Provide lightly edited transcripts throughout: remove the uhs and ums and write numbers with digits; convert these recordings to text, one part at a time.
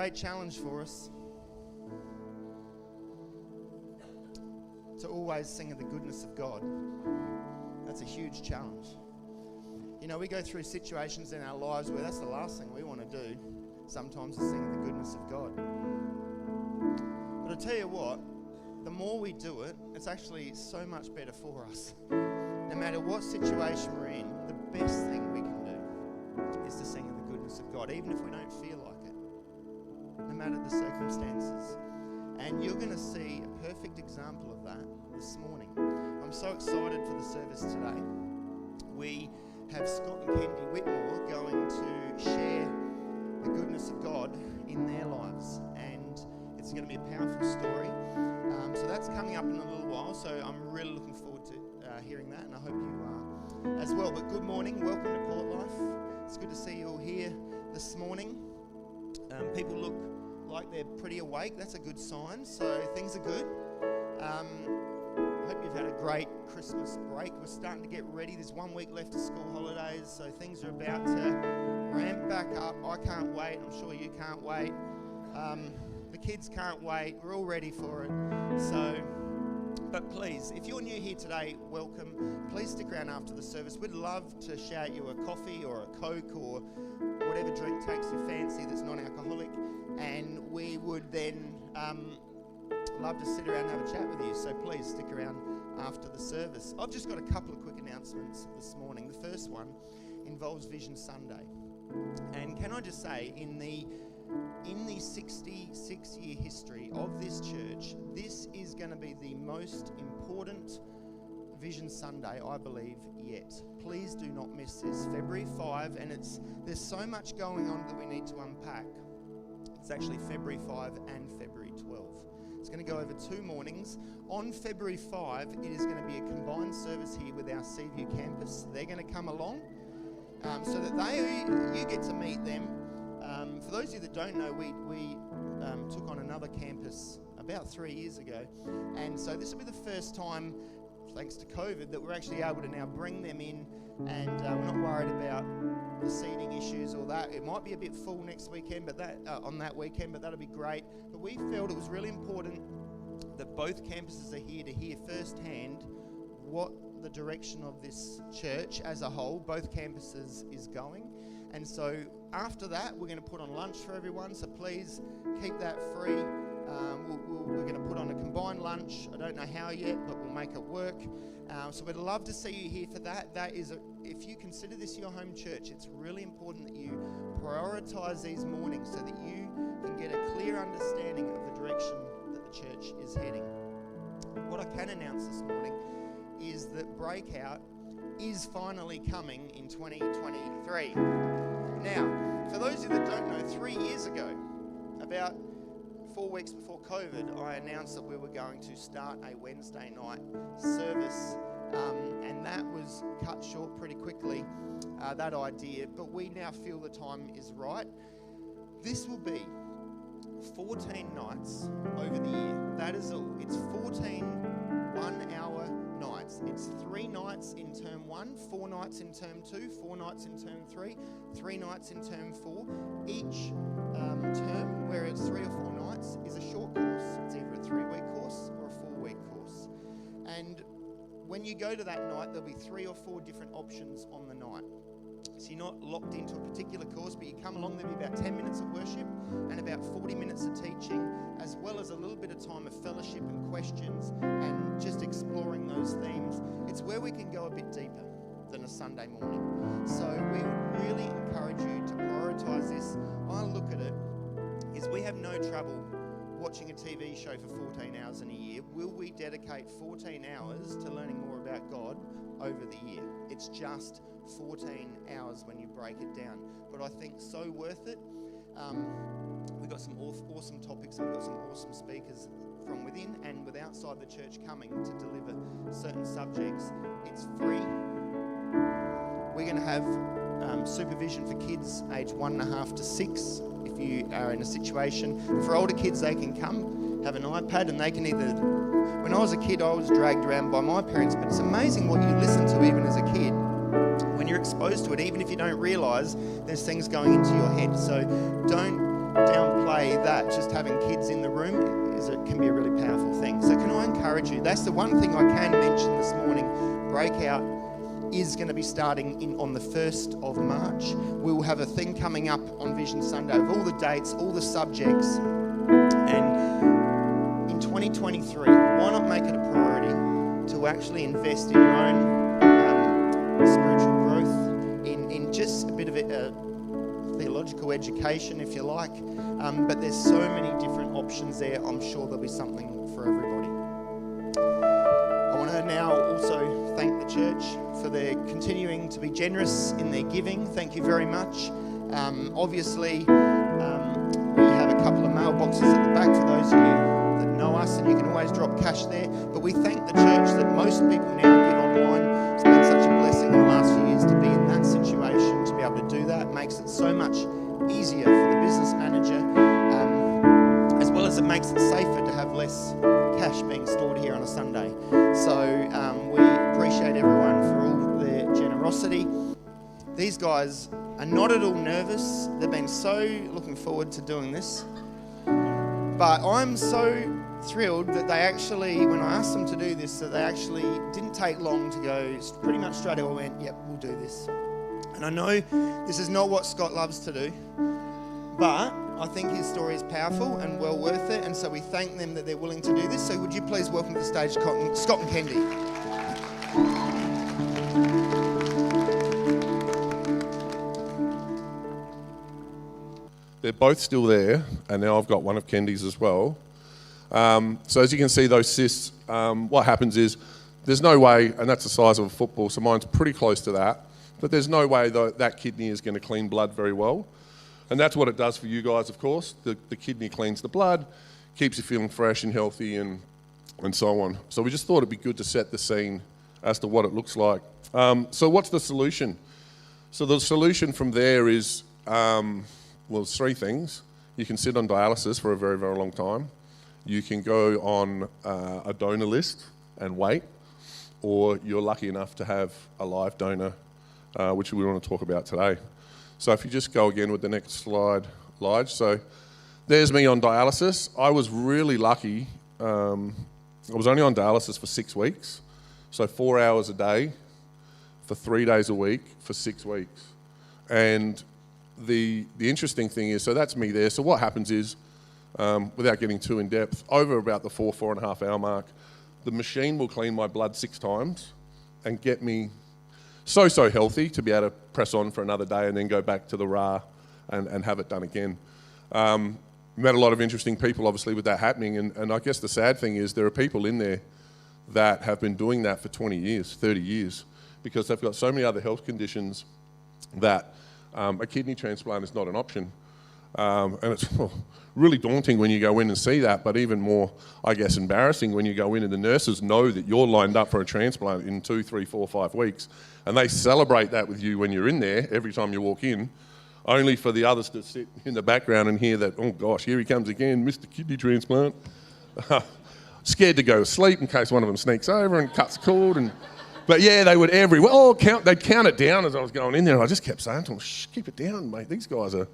Great challenge for us to always sing of the goodness of God. That's a huge challenge. You know, we go through situations in our lives where that's the last thing we want to do, sometimes, is sing of the goodness of God. But I tell you what, the more we do it, it's actually so much better for us. No matter what situation we're in, the best thing we can do is to sing of the goodness of God, even if we don't feel like it, no matter the circumstances. And you're going to see a perfect example of that this morning. I'm so excited for the service today. We have Scott and Kendy Whitmore going to share the goodness of God in their lives, and it's going to be a powerful story. So that's coming up in a little while, so I'm really looking forward to hearing that, and I hope you are as well. But good morning, welcome to Portlife. It's good to see you all here this morning. People look like they're pretty awake. That's a good sign, so things are good. I hope you've had a great Christmas break. We're starting to get ready. There's 1 week left of school holidays, so things are about to ramp back up. I can't wait. I'm sure you can't wait. The kids can't wait. We're all ready for it. But please, if you're new here today, welcome. Please stick around after the service. We'd love to shout you a coffee or a Coke or whatever drink takes your fancy that's non-alcoholic. And we would then love to sit around and have a chat with you. So please stick around after the service. I've just got a couple of quick announcements this morning. The first one involves Vision Sunday. And can I just say, in the 66-year history of this church, this is going to be the most important Vision Sunday, I believe, yet. Please do not miss this. February 5, and there's so much going on that we need to unpack. It's actually February 5 and February 12. It's going to go over 2 mornings. On February 5, it is going to be a combined service here with our Seaview campus. They're going to come along so that you get to meet them. For those of you that don't know, we took on another campus about 3 years ago, and so this will be the first time, thanks to COVID, that we're actually able to now bring them in, and we're not worried about the seating issues or that. It might be a bit full next weekend, but on that weekend, but that'll be great. But we felt it was really important that both campuses are here to hear firsthand what the direction of this church as a whole, both campuses, is going. And so after that, we're going to put on lunch for everyone, so please keep that free. We're going to put on a combined lunch. I don't know how yet, but we'll make it work. So we'd love to see you here for that. If you consider this your home church, it's really important that you prioritise these mornings so that you can get a clear understanding of the direction that the church is heading. What I can announce this morning is that Breakout is finally coming in 2023. Now, for those of you that don't know, 3 years ago, about 4 weeks before COVID, I announced that we were going to start a Wednesday night service, and that was cut short pretty quickly, that idea, but we now feel the time is right. This will be 14 nights over the year. That is all. It's 14 1-hour nights. It's 3 nights in term 1, 4 nights in term 2, 4 nights in term 3, 3 nights in term 4. Each term, where it's 3 or 4 nights, is a short course. It's either a 3-week course or a 4-week course. And when you go to that night, there'll be 3 or 4 different options on the night. So you're not locked into a particular course, but you come along, there'll be about 10 minutes of worship and about 40 minutes of teaching, as well as a little bit of time of fellowship and questions and just exploring those themes. It's where we can go a bit deeper than a Sunday morning. So we would really encourage you to prioritise this. I look at it is we have no trouble watching a TV show for 14 hours in a year. Will we dedicate 14 hours to learning more about God over the year? It's just 14 hours when you break it down. But I think so worth it. We've got some awesome topics, and we've got some awesome speakers from within and with outside the church coming to deliver certain subjects. It's free. We're going to have supervision for kids aged 1.5 to 6. If you are in a situation, for older kids, they can come, have an iPad, and they can either... When I was a kid, I was dragged around by my parents, but it's amazing what you listen to even as a kid. When you're exposed to it, even if you don't realise there's things going into your head. So don't downplay that just having kids in the room can be a really powerful thing. So can I encourage you? That's the one thing I can mention this morning. Breakout is going to be starting on the 1st of March. We will have a thing coming up on Vision Sunday of all the dates, all the subjects. And in 2023, why not make it a priority to actually invest in your own spiritual growth, in just a bit of a theological education, if you like. But there's so many different options there. I'm sure there'll be something for everybody. I want to now also thank the church for their continuing to be generous in their giving. Thank you very much. Obviously, we have a couple of mailboxes at the back for those of you that know us, and you can always drop cash there. But we thank the church that most people now give online. It's been such a blessing in the last few years to be in that situation, to be able to do that. It makes it so much easier for the business manager, as well as it makes it safer to have less cash being stored here on a Sunday. So we appreciate everyone for all their generosity. These guys are not at all nervous. They've been so looking forward to doing this. But I'm so thrilled that they actually, when I asked them to do this, so they actually didn't take long to go, pretty much straight away went, yep, we'll do this. And I know this is not what Scott loves to do, but I think his story is powerful and well worth it, and so we thank them that they're willing to do this. So would you please welcome to the stage Scott and Kendy. They're both still there, and now I've got one of Kendy's as well. So as you can see, those cysts, what happens is there's no way, and that's the size of a football, so mine's pretty close to that, but there's no way that kidney is going to clean blood very well. And that's what it does for you guys, of course. The kidney cleans the blood, keeps you feeling fresh and healthy and so on. So we just thought it'd be good to set the scene as to what it looks like. So what's the solution? So the solution from there is, well, it's three things. You can sit on dialysis for a very, very long time. You can go on a donor list and wait, or you're lucky enough to have a live donor, which we want to talk about today. So if you just go again with the next slide, Lige. So there's me on dialysis. I was really lucky. I was only on dialysis for 6 weeks. So 4 hours a day for 3 days a week for 6 weeks. And the interesting thing is, so that's me there. So what happens is, without getting too in depth, over about the 4.5 hour mark, the machine will clean my blood 6 times and get me so healthy to be able to press on for another day and then go back to the RA and have it done again. Met a lot of interesting people, obviously, with that happening. And I guess the sad thing is there are people in there that have been doing that for 20 years, 30 years, because they've got so many other health conditions that a kidney transplant is not an option. And it's really daunting when you go in and see that, but even more, I guess, embarrassing when you go in and the nurses know that you're lined up for a transplant in 2, 3, 4, 5 weeks, and they celebrate that with you when you're in there every time you walk in, only for the others to sit in the background and hear that, oh gosh, here he comes again, Mr. Kidney Transplant. Scared to go to sleep in case one of them sneaks over and cuts the cord. But yeah, they would they'd count it down as I was going in there, and I just kept saying to them, shh, keep it down, mate, these guys are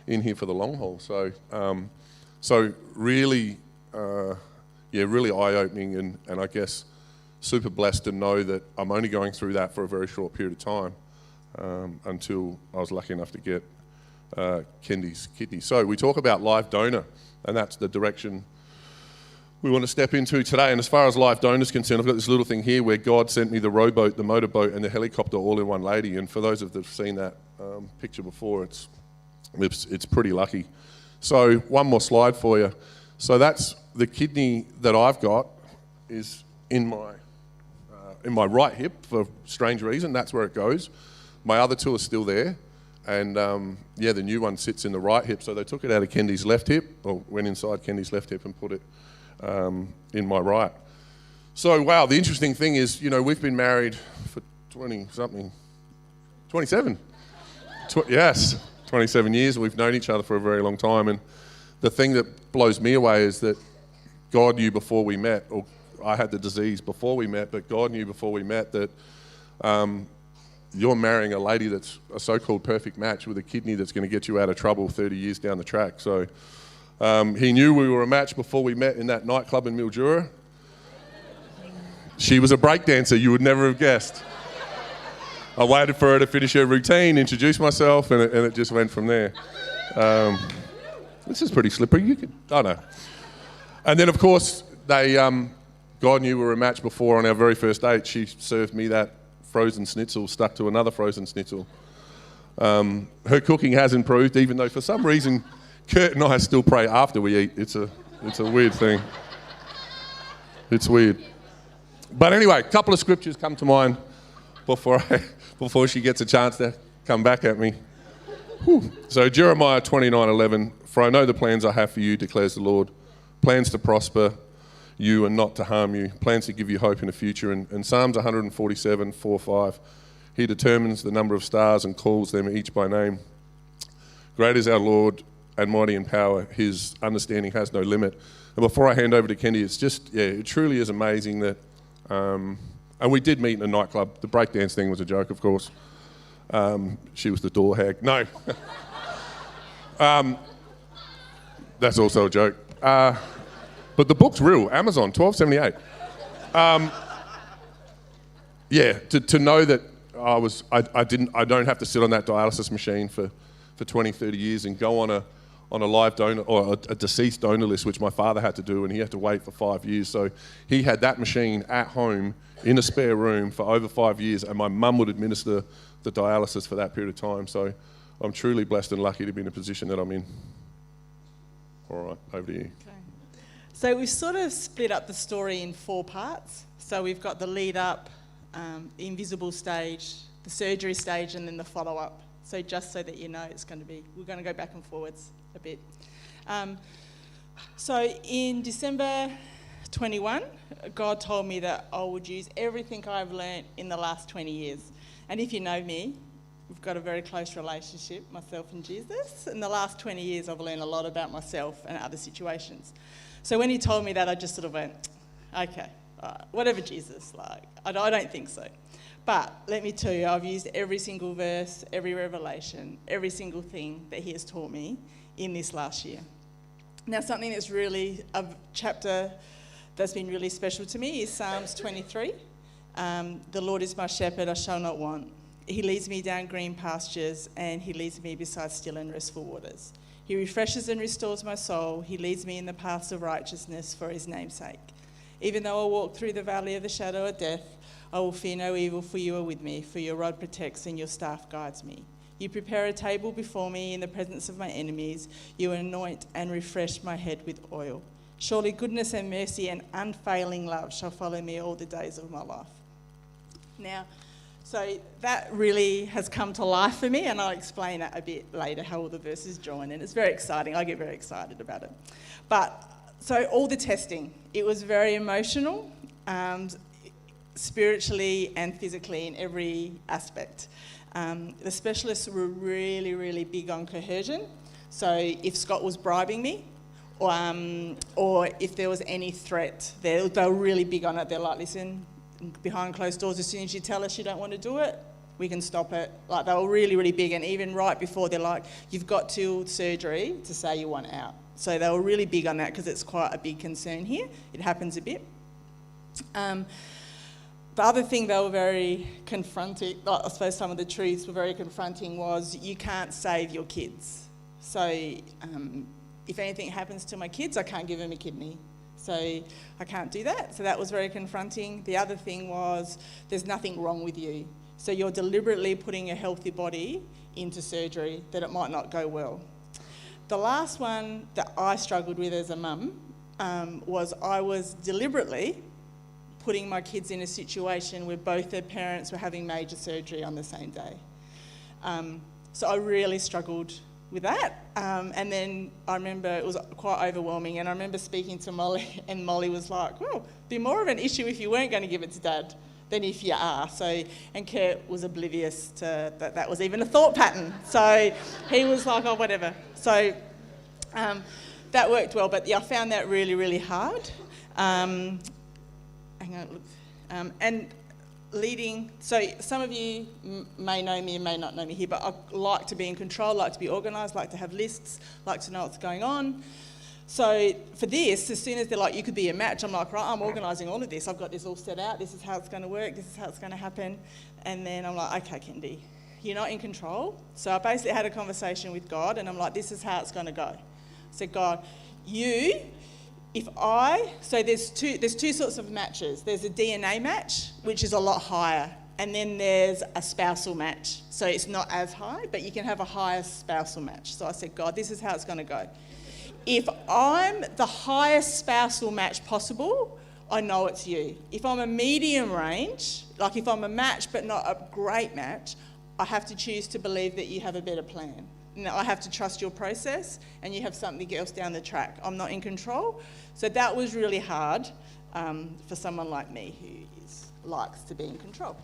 in here for the long haul. So really, really eye-opening, and I guess super blessed to know that I'm only going through that for a very short period of time until I was lucky enough to get Kendy's kidney. So we talk about live donor, and that's the direction we want to step into today. And as far as live donor is concerned, I've got this little thing here where God sent me the rowboat, the motorboat, and the helicopter all in one lady. And for those of you that have seen that picture before, it's pretty lucky. So one more slide for you. So that's the kidney that I've got is in my right hip for strange reason. That's where it goes. My other two are still there. And the new one sits in the right hip. So they took it out of Kendy's left hip, or went inside Kendy's left hip and put it in my right. So, wow, the interesting thing is, we've been married for 27. Yes, 27 years. We've known each other for a very long time. And the thing that blows me away is that God knew before we met, or I had the disease before we met, but God knew before we met that you're marrying a lady that's a so-called perfect match with a kidney that's going to get you out of trouble 30 years down the track. So he knew we were a match before we met in that nightclub in Mildura. She was a breakdancer, you would never have guessed. I waited for her to finish her routine, introduce myself, and it just went from there. This is pretty slippery. I know. And then, of course, God knew we were a match before on our very first date. She served me that frozen schnitzel stuck to another frozen schnitzel. Her cooking has improved, even though for some reason Kurt and I still pray after we eat. It's a weird thing. It's weird. But anyway, a couple of scriptures come to mind before she gets a chance to come back at me. Whew. So Jeremiah 29:11, for I know the plans I have for you, declares the Lord, plans to prosper you and not to harm you, plans to give you hope in the future. And Psalms 147:4-5, he determines the number of stars and calls them each by name. Great is our Lord and mighty in power. His understanding has no limit. And before I hand over to Kendy, it's just, it truly is amazing that, and we did meet in a nightclub. The breakdance thing was a joke, of course. She was the door hag. No. That's also a joke. But the book's real. Amazon, $12.78. To know that I don't have to sit on that dialysis machine for 20, 30 years and go on a live donor or a deceased donor list, which my father had to do, and he had to wait for 5 years. So he had that machine at home in a spare room for over 5 years, and my mum would administer the dialysis for that period of time. So I'm truly blessed and lucky to be in a position that I'm in. All right, over to you. Okay. So we've sort of split up the story in 4 parts. So we've got the lead up, the invisible stage, the surgery stage, and then the follow-up. So just so that you know, we're going to go back and forwards a bit. So in December 21, God told me that I would use everything I've learnt in the last 20 years. And if you know me, we've got a very close relationship, myself and Jesus. In the last 20 years, I've learned a lot about myself and other situations. So when he told me that, I just sort of went, okay, whatever, Jesus, I don't think so. But let me tell you, I've used every single verse, every revelation, every single thing that he has taught me in this last year. Now, something that's really a chapter that's been really special to me is Psalms 23. The Lord is my shepherd, I shall not want. He leads me down green pastures, and he leads me beside still and restful waters. He refreshes and restores my soul. He leads me in the paths of righteousness for his name's sake. Even though I walk through the valley of the shadow of death, I will fear no evil, for you are with me, for your rod protects and your staff guides me. You prepare a table before me in the presence of my enemies. You anoint and refresh my head with oil. Surely goodness and mercy and unfailing love shall follow me all the days of my life. Now, so that really has come to life for me, and I'll explain it a bit later how all the verses join, and it's very exciting. I get very excited about it. But so all the testing, it was very emotional, spiritually and physically in every aspect. The specialists were really, really big on coercion. So if Scott was bribing me, or if there was any threat, they were really big on it. They're like, listen, behind closed doors, as soon as you tell us you don't want to do it, we can stop it. Like, they were really, really big. And even right before, they're like, you've got till surgery to say you want out. So they were really big on that because it's quite a big concern here. It happens a bit. The other thing they were very confronting, I suppose some of the truths were very confronting, was you can't save your kids. So if anything happens to my kids, I can't give them a kidney. So I can't do that. So that was very confronting. The other thing was there's nothing wrong with you. So you're deliberately putting a healthy body into surgery that it might not go well. The last one that I struggled with as a mum was I was deliberately putting my kids in a situation where both their parents were having major surgery on the same day. So I really struggled with that. And then I remember it was quite overwhelming, and I remember speaking to Molly, and Molly was like, well, it'd be more of an issue if you weren't going to give it to Dad than if you are. So, and Kurt was oblivious to that was even a thought pattern. So he was like, oh, whatever. So that worked well, but yeah, I found that really, really hard. Hang on, look. And leading, so some of you may know me and may not know me here, but I like to be in control, like to be organised, like to have lists, like to know what's going on. So for this, as soon as they're like, you could be a match, I'm like, right, I'm organising all of this. I've got this all set out. This is how it's going to work. This is how it's going to happen. And then I'm like, okay, Kendy, you're not in control. So I basically had a conversation with God, and I'm like, this is how it's going to go. I said, God, so there's two sorts of matches. There's a DNA match, which is a lot higher. And then there's a spousal match. So it's not as high, but you can have a higher spousal match. So I said, God, this is how it's going to go. If I'm the highest spousal match possible, I know it's you. If I'm a medium range, like if I'm a match but not a great match, I have to choose to believe that you have a better plan. And I have to trust your process and you have something else down the track. I'm not in control. So that was really hard for someone like me who likes to be in control.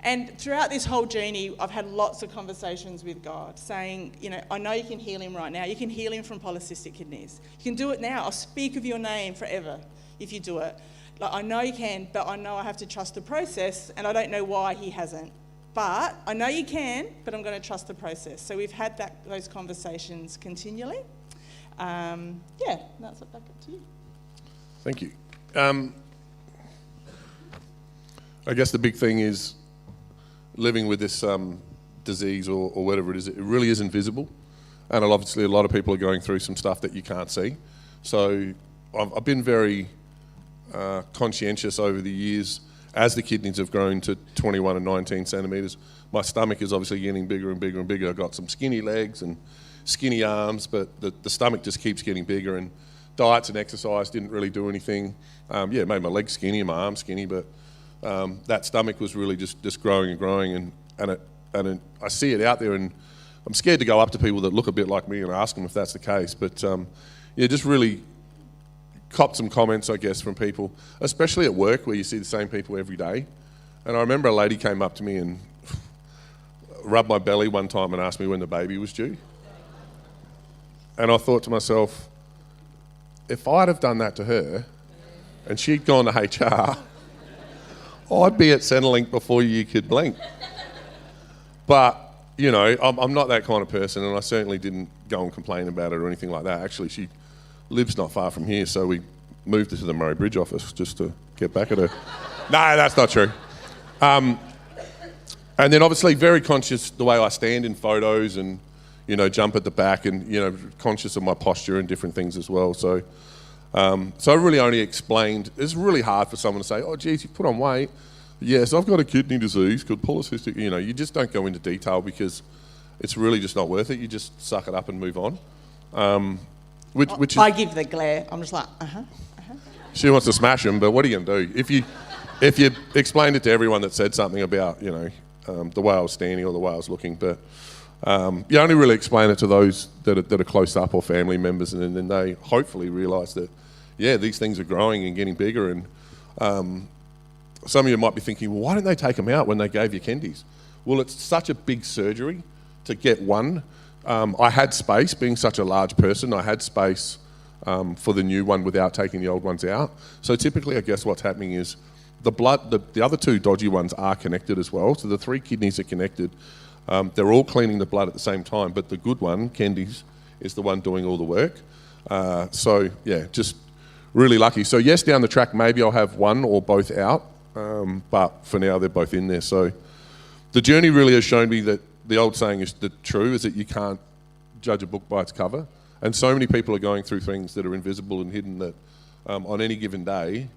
And throughout this whole journey, I've had lots of conversations with God saying, I know you can heal him right now. You can heal him from polycystic kidneys. You can do it now. I'll speak of your name forever if you do it. Like, I know you can, but I know I have to trust the process, and I don't know why he hasn't. But I know you can, but I'm going to trust the process. So we've had those conversations continually. That's back up to you. Thank you. I guess the big thing is living with this disease or whatever it is, it really is invisible. And obviously a lot of people are going through some stuff that you can't see. So I've been very conscientious over the years as the kidneys have grown to 21 and 19 centimetres. My stomach is obviously getting bigger and bigger and bigger. I've got some skinny legs and skinny arms, but the stomach just keeps getting bigger, and diets and exercise didn't really do anything. It made my legs skinny and my arms skinny, but that stomach was really just growing and growing, and I see it out there, and I'm scared to go up to people that look a bit like me and ask them if that's the case. But just really copped some comments, I guess, from people, especially at work where you see the same people every day. And I remember a lady came up to me and rubbed my belly one time and asked me when the baby was due. And I thought to myself, if I'd have done that to her and she'd gone to HR, I'd be at Centrelink before you could blink. But, I'm not that kind of person, and I certainly didn't go and complain about it or anything like that. Actually, she lives not far from here, so we moved her to the Murray Bridge office just to get back at her. No, that's not true. And then obviously very conscious the way I stand in photos and, jump at the back and, conscious of my posture and different things as well. So I really only explained, it's really hard for someone to say, oh, geez, you put on weight. Yes, I've got a kidney disease called polycystic. You just don't go into detail because it's really just not worth it. You just suck it up and move on. Which is, I give the glare. I'm just like, She wants to smash him, but what are you going to do? If you explained it to everyone that said something about, the way I was standing or the way I was looking, but you only really explain it to those that are close up or family members, and then they hopefully realise that, these things are growing and getting bigger. And some of you might be thinking, well, why didn't they take them out when they gave you Kendys? Well, it's such a big surgery to get one. I had space, being such a large person, I had space for the new one without taking the old ones out. So typically, I guess what's happening is the blood, the other two dodgy ones are connected as well. So the 3 kidneys are connected. They're all cleaning the blood at the same time, but the good one, Kendy's, is the one doing all the work. Just really lucky. So yes, down the track, maybe I'll have one or both out, but for now, they're both in there. So the journey really has shown me that the old saying is true, is that you can't judge a book by its cover. And so many people are going through things that are invisible and hidden that on any given day,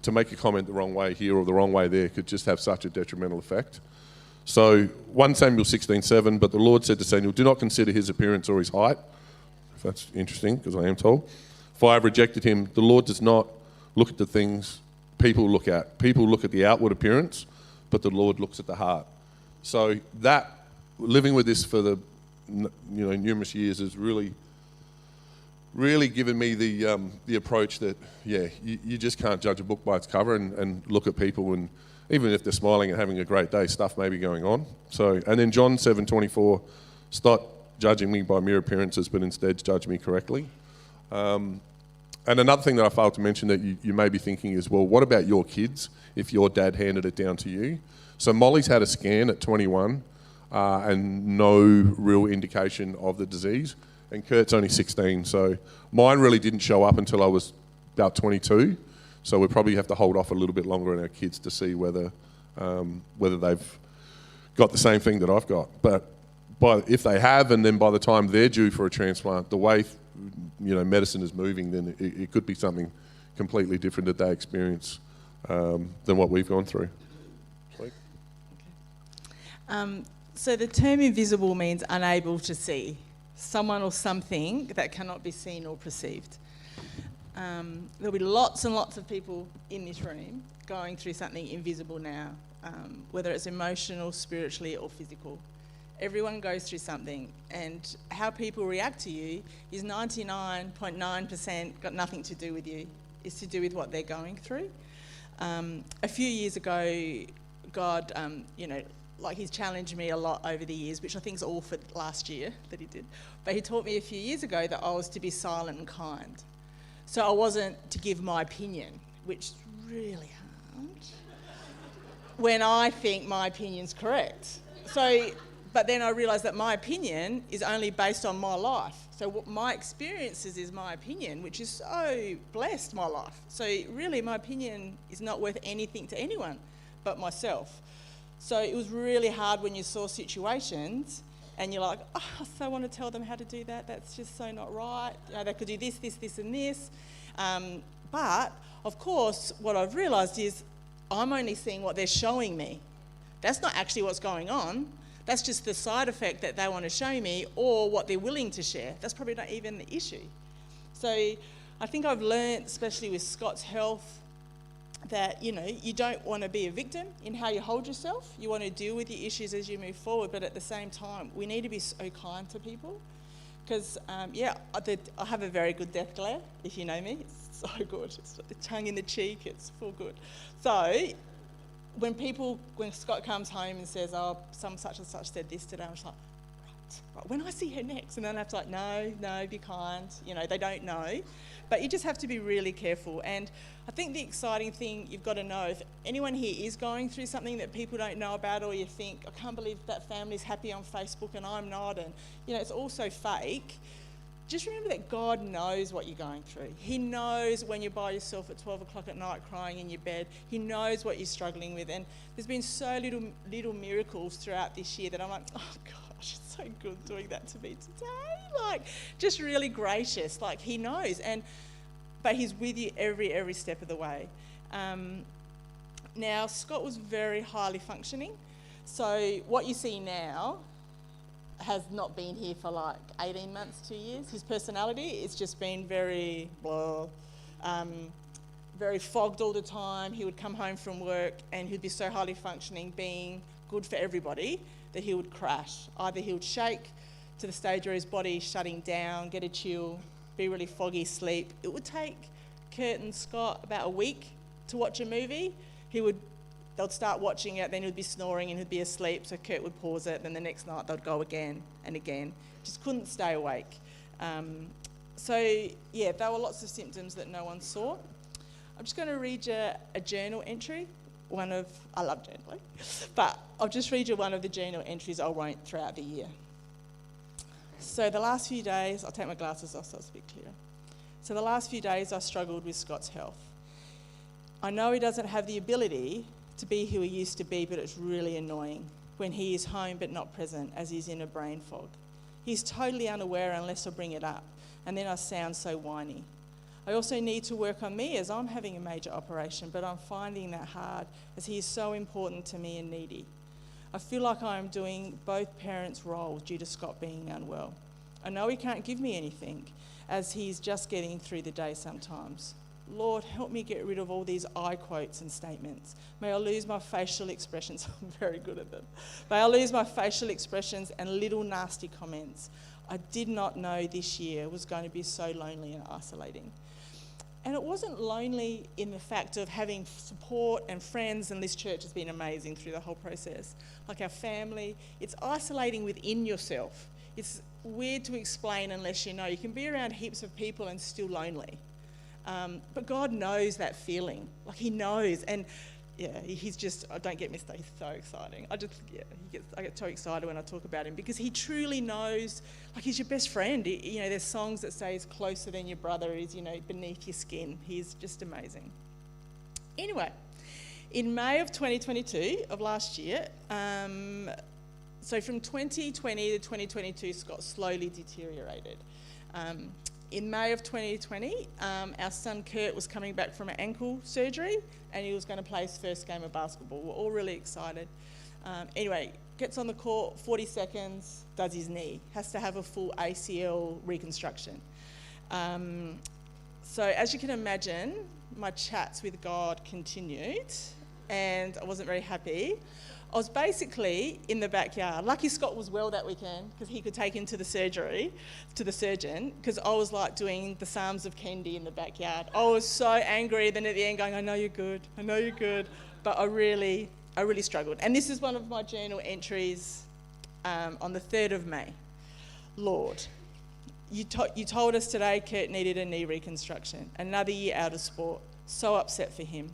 to make a comment the wrong way here or the wrong way there could just have such a detrimental effect. So 1 Samuel 16:7, but the Lord said to Samuel, do not consider his appearance or his height. If that's interesting, because I am told. For I have rejected him. The Lord does not look at the things people look at. People look at the outward appearance, but the Lord looks at the heart. So that, living with this for the numerous years has really given me the approach that, you just can't judge a book by its cover and look at people, and even if they're smiling and having a great day, stuff may be going on. So, and then John 7:24, stop judging me by mere appearances, but instead judge me correctly. And another thing that I failed to mention that you may be thinking is, well, what about your kids if your dad handed it down to you? So Molly's had a scan at 21 and no real indication of the disease. And Kurt's only 16, so mine really didn't show up until I was about 22. So we probably have to hold off a little bit longer on our kids to see whether they've got the same thing that I've got. But if they have, and then by the time they're due for a transplant, the way medicine is moving, then it could be something completely different that they experience than what we've gone through. Sweet. So the term invisible means unable to see. Someone or something that cannot be seen or perceived. There'll be lots and lots of people in this room going through something invisible now, whether it's emotional, spiritually, or physical. Everyone goes through something, and how people react to you is 99.9% got nothing to do with you. It's to do with what they're going through. A few years ago, God, he's challenged me a lot over the years, which I think is all for last year that he did. But he taught me a few years ago that I was to be silent and kind. So I wasn't to give my opinion, which is really hard, when I think my opinion's correct. But then I realised that my opinion is only based on my life. So what my experiences is my opinion, which is so blessed, my life. So really my opinion is not worth anything to anyone but myself. So it was really hard when you saw situations and you're like, oh, I so want to tell them how to do that. That's just so not right. They could do this, and this. But, of course, what I've realised is I'm only seeing what they're showing me. That's not actually what's going on. That's just the side effect that they want to show me or what they're willing to share. That's probably not even the issue. So I think I've learnt, especially with Scott's health, that, you don't want to be a victim in how you hold yourself. You want to deal with your issues as you move forward, but at the same time, we need to be so kind to people. Because, I have a very good death glare, if you know me. It's so good. It's got the tongue in the cheek. It's full good. So when Scott comes home and says, oh, some such and such said this today, I'm just like, right, when I see her next, and then I have to no, be kind. They don't know. But you just have to be really careful. And I think the exciting thing you've got to know, if anyone here is going through something that people don't know about, or you think, I can't believe that family's happy on Facebook and I'm not, and it's all so fake, just remember that God knows what you're going through. He knows when you're by yourself at 12 o'clock at night crying in your bed. He knows what you're struggling with. And there's been so little miracles throughout this year that I'm like, oh gosh, it's so good doing that to me today. Just really gracious. He knows. But he's with you every step of the way. Now, Scott was very highly functioning. So what you see now has not been here for 18 months, 2 years. His personality, it's just been very blah, very fogged all the time. He would come home from work and he'd be so highly functioning, being good for everybody, that he would crash. Either he would shake to the stage where his body's shutting down, get a chill, be really foggy, sleep. It would take Kurt and Scott about a week to watch a movie. They'd start watching it, then he'd be snoring and he'd be asleep, so Kurt would pause it, then the next night they'd go again and again. Just couldn't stay awake. There were lots of symptoms that no one saw. I'm just going to read you a journal entry. I love journaling, but I'll just read you one of the journal entries I wrote throughout the year. So the last few days, I'll take my glasses off so it's a bit clearer. So the last few days I struggled with Scott's health. I know he doesn't have the ability to be who he used to be, but it's really annoying when he is home but not present, as he's in a brain fog. He's totally unaware unless I bring it up, and then I sound so whiny. I also need to work on me as I'm having a major operation, but I'm finding that hard as he is so important to me and needy. I feel like I am doing both parents' roles due to Scott being unwell. I know he can't give me anything, as he's just getting through the day sometimes. Lord, help me get rid of all these I quotes and statements. May I lose my facial expressions. I'm very good at them. May I lose my facial expressions and little nasty comments. I did not know this year was going to be so lonely and isolating. And it wasn't lonely in the fact of having support and friends, and this church has been amazing through the whole process. Like our family, it's isolating within yourself. It's weird to explain unless you know. You can be around heaps of people and still lonely. But God knows that feeling. Like he knows. And yeah, he's just, don't get me started, he's so exciting. I get so excited when I talk about him because he truly knows, like he's your best friend. There's songs that say he's closer than your brother is, beneath your skin. He's just amazing. Anyway, in May of 2022, of last year, so from 2020 to 2022, Scott slowly deteriorated. In May of 2020, our son Kurt was coming back from an ankle surgery and he was going to play his first game of basketball. We're all really excited. Anyway, gets on the court, 40 seconds, does his knee. Has to have a full ACL reconstruction. So as you can imagine, my chats with God continued and I wasn't very happy. I was basically in the backyard. Lucky Scott was well that weekend because he could take him to the surgeon, because I was like doing the Psalms of Kendy in the backyard. I was so angry, then at the end going, I know you're good. But I really struggled. And this is one of my journal entries on the 3rd of May. Lord, you told us today Kurt needed a knee reconstruction. Another year out of sport. So upset for him.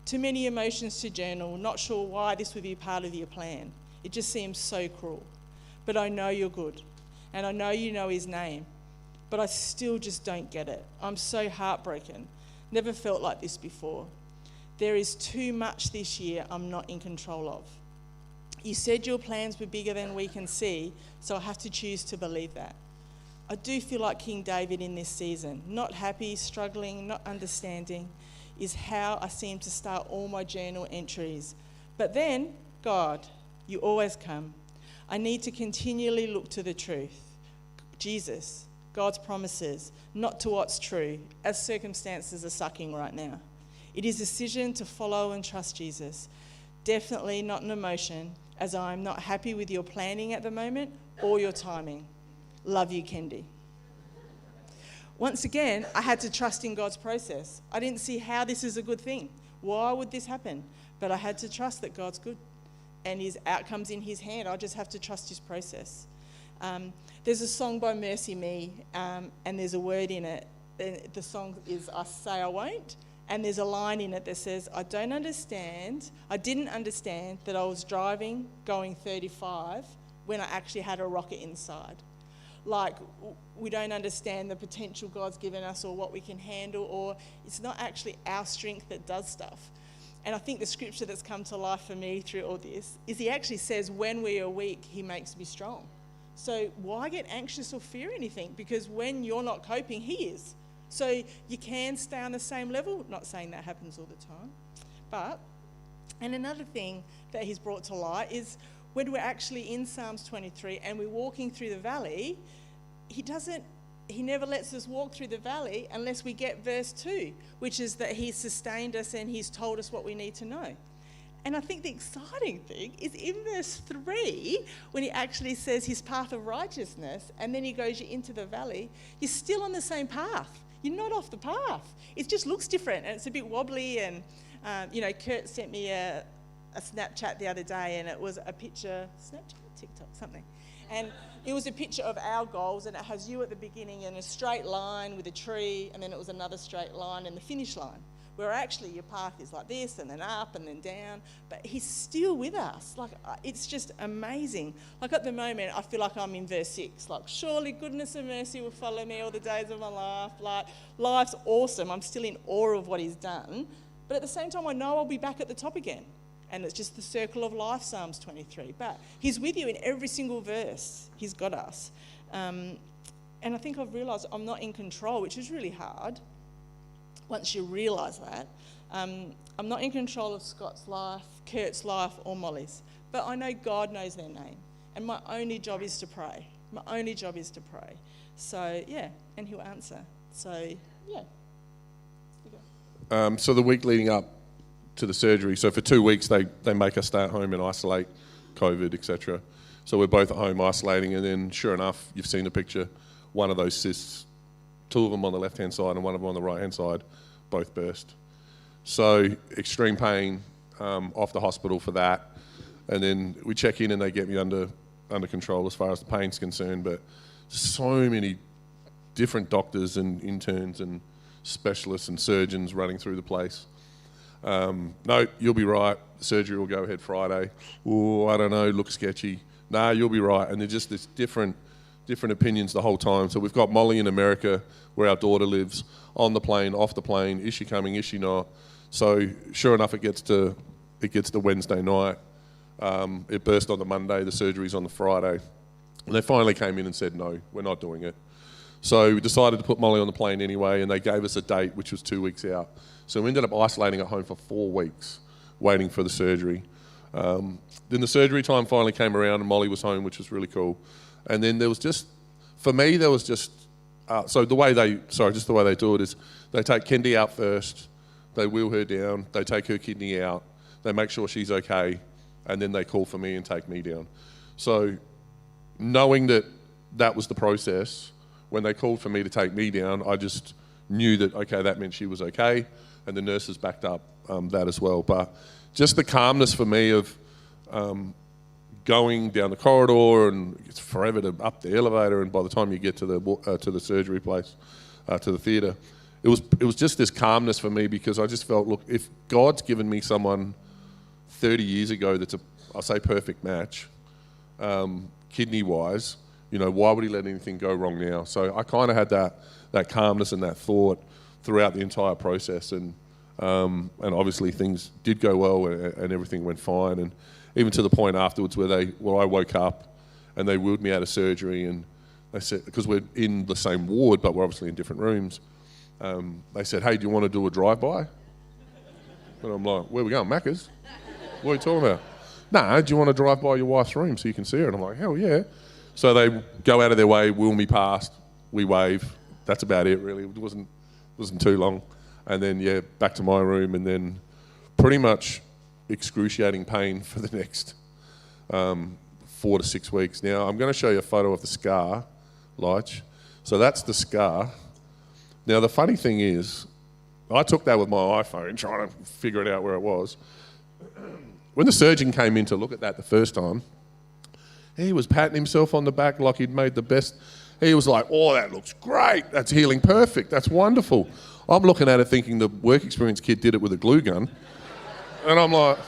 Too many emotions to journal, not sure why this would be part of your plan. It just seems so cruel. But I know you're good, and I know you know his name, but I still just don't get it. I'm so heartbroken. Never felt like this before. There is too much this year I'm not in control of. You said your plans were bigger than we can see, so I have to choose to believe that. I do feel like King David in this season, not happy, struggling, not understanding, is how I seem to start all my journal entries. But then, God, you always come. I need to continually look to the truth. Jesus, God's promises, not to what's true, as circumstances are sucking right now. It is a decision to follow and trust Jesus. Definitely not an emotion, as I am not happy with your planning at the moment or your timing. Love you, Kendy. Once again, I had to trust in God's process. I didn't see how this is a good thing. Why would this happen? But I had to trust that God's good and his outcome's in his hand. I just have to trust his process. There's a song by Mercy Me, and there's a word in it. The song is I Say I Won't, and there's a line in it that says, I didn't understand that I was driving, going 35, when I actually had a rocket inside. Like, we don't understand the potential God's given us or what we can handle, or it's not actually our strength that does stuff. And I think the scripture that's come to life for me through all this is he actually says, when we are weak, he makes me strong. So why get anxious or fear anything? Because when you're not coping, he is. So you can stay on the same level. Not saying that happens all the time. And another thing that he's brought to light is when we're actually in Psalms 23 and we're walking through the valley, he never lets us walk through the valley unless we get verse 2, which is that he's sustained us and he's told us what we need to know. And I think the exciting thing is in verse 3, when he actually says his path of righteousness, and then he goes you into the valley, you're still on the same path. You're not off the path. It just looks different and it's a bit wobbly. And, Kurt sent me a Snapchat the other day, and it was a picture, Snapchat, TikTok, something. And it was a picture of our goals, and it has you at the beginning in a straight line with a tree, and then it was another straight line and the finish line, where actually your path is like this and then up and then down, but he's still with us. Like, it's just amazing. Like, at the moment, I feel like I'm in verse 6, like, surely goodness and mercy will follow me all the days of my life. Like, life's awesome. I'm still in awe of what he's done, but at the same time, I know I'll be back at the top again. And it's just the circle of life, Psalms 23. But he's with you in every single verse. He's got us. And I think I've realised I'm not in control, which is really hard once you realise that. I'm not in control of Scott's life, Kurt's life, or Molly's. But I know God knows their name. And my only job is to pray. So, yeah, and he'll answer. So, yeah. So the week leading up to the surgery, so for 2 weeks they make us stay at home and isolate COVID, etc. So we're both at home isolating, and then sure enough, you've seen the picture, one of those cysts, 2 of them on the left-hand side and one of them on the right-hand side, both burst. So extreme pain, off the hospital for that, and then we check in and they get me under control as far as the pain's concerned, but so many different doctors and interns and specialists and surgeons running through the place. No, you'll be right. The surgery will go ahead Friday. Oh, I don't know, looks sketchy. No, you'll be right. And they're just this different opinions the whole time. So we've got Molly in America, where our daughter lives, on the plane, off the plane. Is she coming? Is she not? So sure enough, it gets to Wednesday night. It burst on the Monday. The surgery's on the Friday. And they finally came in and said, no, we're not doing it. So we decided to put Molly on the plane anyway, and they gave us a date, which was 2 weeks out. So we ended up isolating at home for 4 weeks, waiting for the surgery. Then the surgery time finally came around, and Molly was home, which was really cool. And then there was just, for me, there was just, the way they do it is they take Kendy out first, they wheel her down, they take her kidney out, they make sure she's okay, and then they call for me and take me down. So knowing that was the process, when they called for me to take me down, I just knew that, okay, that meant she was okay, and the nurses backed up that as well. But just the calmness for me of going down the corridor, and it's forever to up the elevator, and by the time you get to the surgery place, to the theatre, it was just this calmness for me, because I just felt, look, if God's given me someone 30 years ago that's I'll say perfect match, kidney-wise, you know, why would he let anything go wrong now? So I kind of had that calmness and that thought throughout the entire process, and obviously things did go well, and everything went fine, and even to the point afterwards where I woke up and they wheeled me out of surgery, and they said, because we're in the same ward but we're obviously in different rooms, they said, hey, do you want to do a drive-by? And I'm like, where are we going, Macca's? What are you talking about? No, do you want to drive by your wife's room so you can see her? And I'm like, hell yeah. So they go out of their way, wheel me past, we wave. That's about it, really. It wasn't too long. And then, yeah, back to my room, and then pretty much excruciating pain for the next 4 to 6 weeks. Now, I'm going to show you a photo of the scar, Leitch. So that's the scar. Now, the funny thing is, I took that with my iPhone, trying to figure it out where it was. When the surgeon came in to look at that the first time, he was patting himself on the back like he'd made the best. He was like, oh, that looks great. That's healing perfect. That's wonderful. I'm looking at it thinking the work experience kid did it with a glue gun. And I'm like,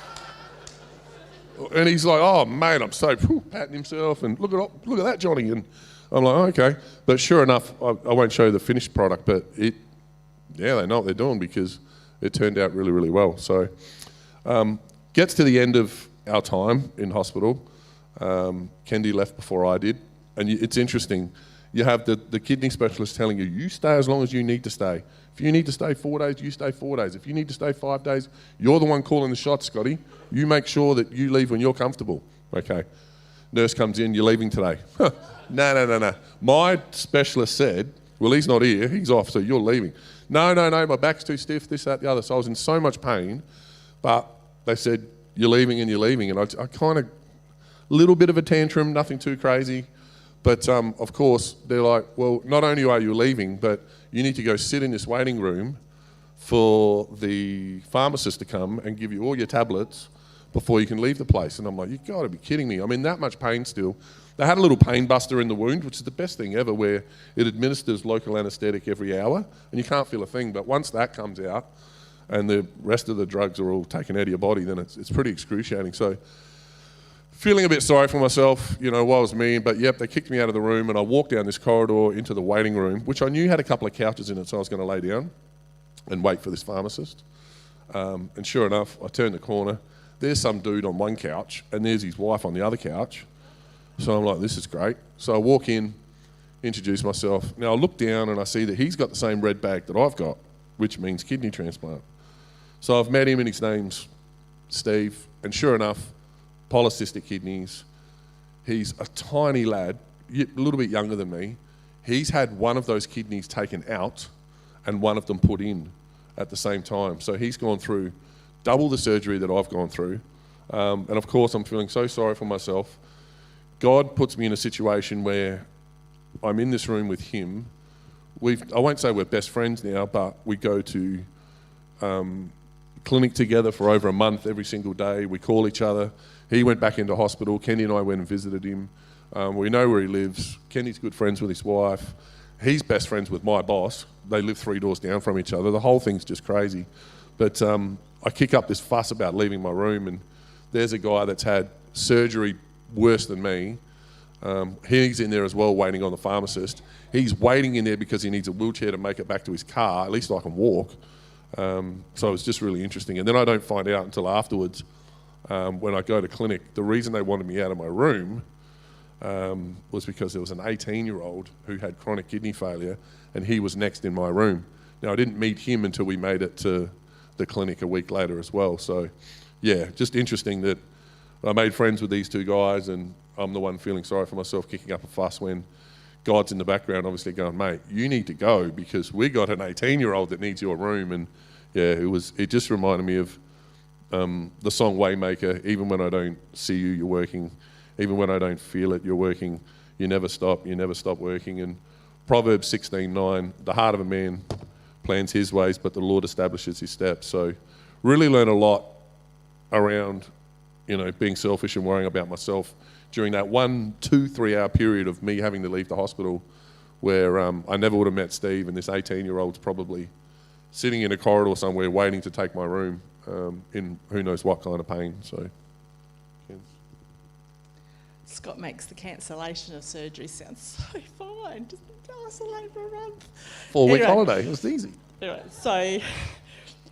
and he's like, oh, mate, I'm so, patting himself, and look at that, Johnny. And I'm like, oh, okay. But sure enough, I won't show you the finished product, but they know what they're doing, because it turned out really, really well. So gets to the end of our time in hospital. Kendy left before I did. And it's interesting. You have the kidney specialist telling you, you stay as long as you need to stay. If you need to stay 4 days, you stay 4 days. If you need to stay 5 days, you're the one calling the shots, Scotty. You make sure that you leave when you're comfortable. Okay. Nurse comes in, you're leaving today. No. My specialist said, well, he's not here, he's off, so you're leaving. No, my back's too stiff, this, that, the other. So I was in so much pain, but they said, you're leaving. And I kind of, little bit of a tantrum, nothing too crazy. But of course, they're like, well, not only are you leaving, but you need to go sit in this waiting room for the pharmacist to come and give you all your tablets before you can leave the place. And I'm like, you've got to be kidding me. I'm in that much pain still. They had a little pain buster in the wound, which is the best thing ever, where it administers local anaesthetic every hour, and you can't feel a thing. But once that comes out and the rest of the drugs are all taken out of your body, then it's pretty excruciating. So feeling a bit sorry for myself, you know, woe is me. But yep, they kicked me out of the room, and I walked down this corridor into the waiting room, which I knew had a couple of couches in it, so I was going to lay down and wait for this pharmacist. And sure enough, I turned the corner. There's some dude on one couch, and there's his wife on the other couch. So I'm like, this is great. So I walk in, introduce myself. Now I look down and I see that he's got the same red bag that I've got, which means kidney transplant. So I've met him, and his name's Steve. And sure enough, polycystic kidneys. He's a tiny lad, a little bit younger than me. He's had one of those kidneys taken out and one of them put in at the same time. So he's gone through double the surgery that I've gone through. And of course, I'm feeling so sorry for myself. God puts me in a situation where I'm in this room with him. I won't say we're best friends now, but we go to clinic together for over a month every single day. We call each other. He went back into hospital. Kendy and I went and visited him. We know where he lives. Kendy's good friends with his wife. he's best friends with my boss. They live 3 doors down from each other. The whole thing's just crazy. But I kick up this fuss about leaving my room, and there's a guy that's had surgery worse than me. He's in there as well, waiting on the pharmacist. He's waiting in there because he needs a wheelchair to make it back to his car. At least I can walk. So it was just really interesting. And then I don't find out until afterwards, when I go to clinic, the reason they wanted me out of my room was because there was an 18-year-old who had chronic kidney failure, and he was next in my room. Now, I didn't meet him until we made it to the clinic a week later as well. So, yeah, just interesting that I made friends with these 2 guys, and I'm the one feeling sorry for myself, kicking up a fuss when God's in the background obviously going, mate, you need to go because we got an 18-year-old that needs your room. And yeah, it just reminded me of the song Waymaker. Even when I don't see you, you're working. Even when I don't feel it, you're working. You never stop working. And Proverbs 16:9, the heart of a man plans his ways, but the Lord establishes his steps. So really learn a lot around, being selfish and worrying about myself during that 1, 2, 3 hour period of me having to leave the hospital, where I never would have met Steve, and this 18-year-old's probably sitting in a corridor somewhere waiting to take my room in who knows what kind of pain. So, Scott makes the cancellation of surgery sound so fine. Just isolate for a month. 4-week holiday. It was easy. Anyway, so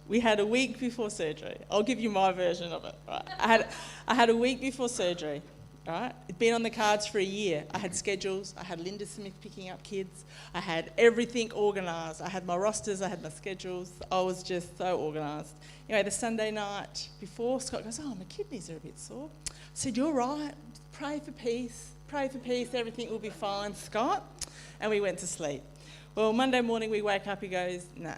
we had a week before surgery. I'll give you my version of it. Right? I had a week before surgery. Right? It'd been on the cards for a year. I had schedules. I had Linda Smith picking up kids. I had everything organised. I had my rosters. I had my schedules. I was just so organised. Anyway, the Sunday night before, Scott goes, "Oh, my kidneys are a bit sore." I said, "You're right. Pray for peace. Pray for peace. Everything will be fine, Scott." And we went to sleep. Well, Monday morning we wake up. He goes, "Nah."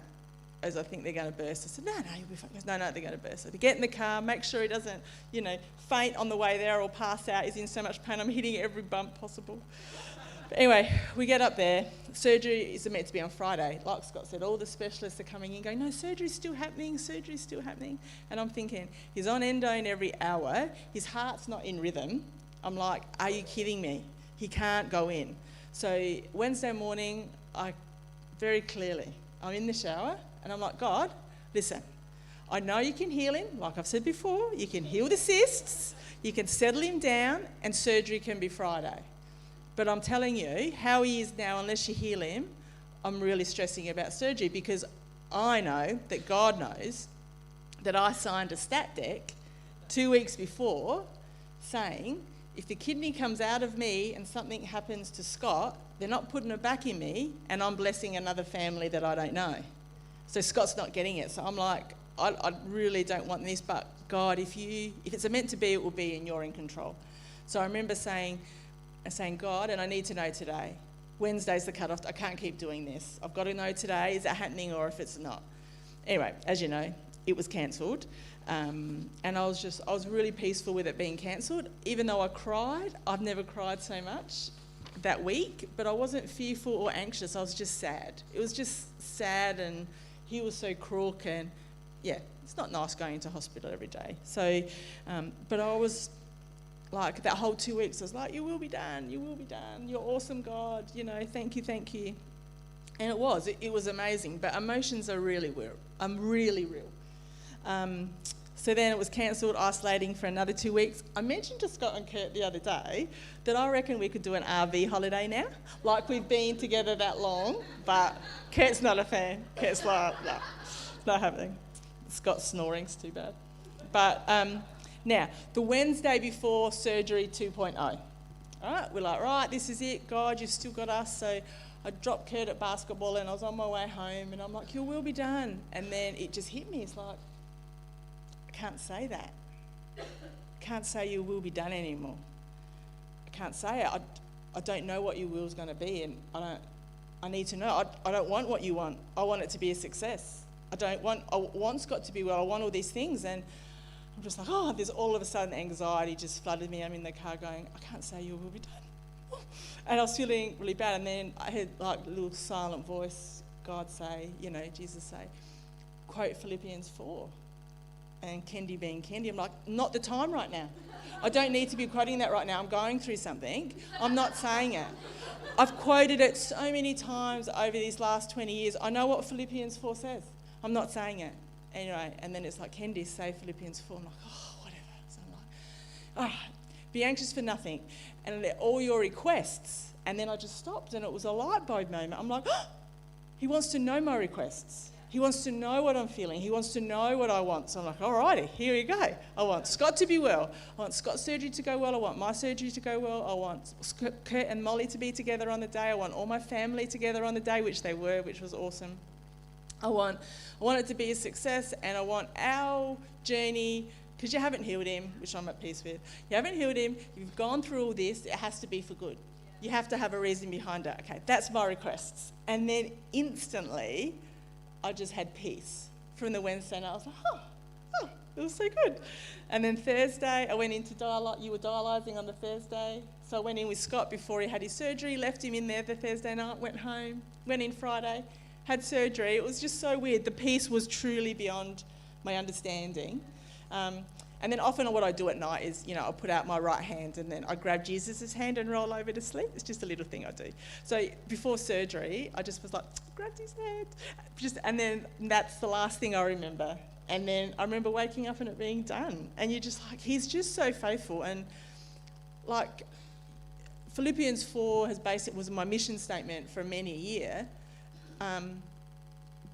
As I think they're going to burst. I said, no, you'll be fine. He goes, no, they're going to burst. So to get in the car, make sure he doesn't, faint on the way there or pass out. He's in so much pain. I'm hitting every bump possible. But anyway, we get up there. Surgery is meant to be on Friday. Like Scott said, all the specialists are coming in going, no, surgery's still happening. And I'm thinking, he's on endone every hour. His heart's not in rhythm. I'm like, are you kidding me? He can't go in. So Wednesday morning, very clearly, I'm in the shower. And I'm like, God, listen, I know you can heal him, like I've said before. You can heal the cysts, you can settle him down, and surgery can be Friday. But I'm telling you, how he is now, unless you heal him, I'm really stressing about surgery because I know that God knows that I signed a stat deck 2 weeks before saying, if the kidney comes out of me and something happens to Scott, they're not putting it back in me, and I'm blessing another family that I don't know. So Scott's not getting it. So I'm like, I really don't want this, but God, if it's meant to be, it will be, and you're in control. So I remember saying, God, and I need to know today. Wednesday's the cutoff. I can't keep doing this. I've got to know today, is it happening or if it's not? Anyway, as you know, it was cancelled. And I was really peaceful with it being cancelled. Even though I cried, I've never cried so much that week, but I wasn't fearful or anxious. I was just sad. It was just sad, and he was so crook, and yeah, it's not nice going to hospital every day. So, but I was like, that whole 2 weeks, I was like, you will be done, you're awesome, God, thank you. And it was amazing, but emotions are really real. Really real. So then it was cancelled, isolating for another 2 weeks. I mentioned to Scott and Kurt the other day that I reckon we could do an RV holiday now. Like, we've been together that long, but Kurt's not a fan. Kurt's like, no, it's not happening. Scott's snoring's too bad. But now, the Wednesday before surgery 2.0. All right, we're like, right, this is it. God, you've still got us. So I dropped Kurt at basketball, and I was on my way home, and I'm like, you will be done. And then it just hit me. It's like, I can't say that. I can't say you will be done anymore. I can't say it. I don't know what your will's going to be, and I need to know. I don't want what you want. I want it to be a success. I want Scott to be well. I want all these things, and I'm just like, there's all of a sudden anxiety just flooded me. I'm in the car going, I can't say you will be done. And I was feeling really bad, and then I heard like a little silent voice, God say, Jesus say, quote Philippians 4. And Kendy being Kendy, I'm like, not the time right now. I don't need to be quoting that right now. I'm going through something. I'm not saying it. I've quoted it so many times over these last 20 years. I know what Philippians 4 says. I'm not saying it. Anyway, and then it's like, Kendy, say Philippians 4. I'm like, oh, whatever. So I'm like, all right, be anxious for nothing. And let all your requests. And then I just stopped and it was a light bulb moment. I'm like, oh, he wants to know my requests. He wants to know what I'm feeling. He wants to know what I want. So I'm like, all righty, here we go. I want Scott to be well. I want Scott's surgery to go well. I want my surgery to go well. I want Kurt and Molly to be together on the day. I want all my family together on the day, which they were, which was awesome. I want it to be a success, and I want our journey, because you haven't healed him, which I'm at peace with. You haven't healed him. You've gone through all this. It has to be for good. You have to have a reason behind it. Okay, that's my requests. And then instantly, I just had peace from the Wednesday night. I was like, oh, it was so good. And then Thursday, I went into dialysis. You were dialysing on the Thursday. So I went in with Scott before he had his surgery, left him in there the Thursday night, went home, went in Friday, had surgery. It was just so weird. The peace was truly beyond my understanding. And then often what I do at night is, I'll put out my right hand and then I grab Jesus' hand and roll over to sleep. It's just a little thing I do. So before surgery, I just was like, grabbed his hand. And then that's the last thing I remember. And then I remember waking up and it being done. And you're just like, he's just so faithful. And like Philippians 4 was my mission statement for many a year.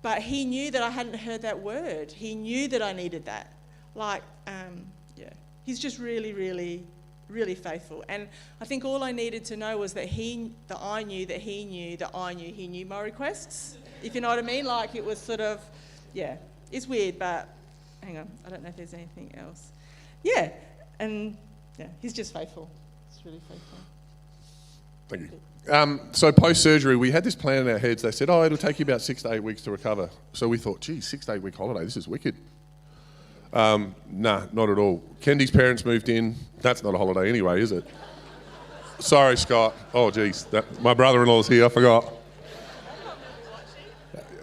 But he knew that I hadn't heard that word. He knew that I needed that. He's just really, really, really faithful. And I think all I needed to know was that I knew that he knew that I knew he knew my requests, if you know what I mean. Like it was sort of, it's weird, but hang on, I don't know if there's anything else. He's just faithful. He's really faithful. Thank you. So post-surgery, we had this plan in our heads. They said, it'll take you about 6 to 8 weeks to recover. So we thought, 6 to 8 week holiday, this is wicked. Nah, not at all. Kendy's parents moved in. That's not a holiday anyway, is it? Sorry, Scott. Oh, geez. My brother-in-law's here, I forgot.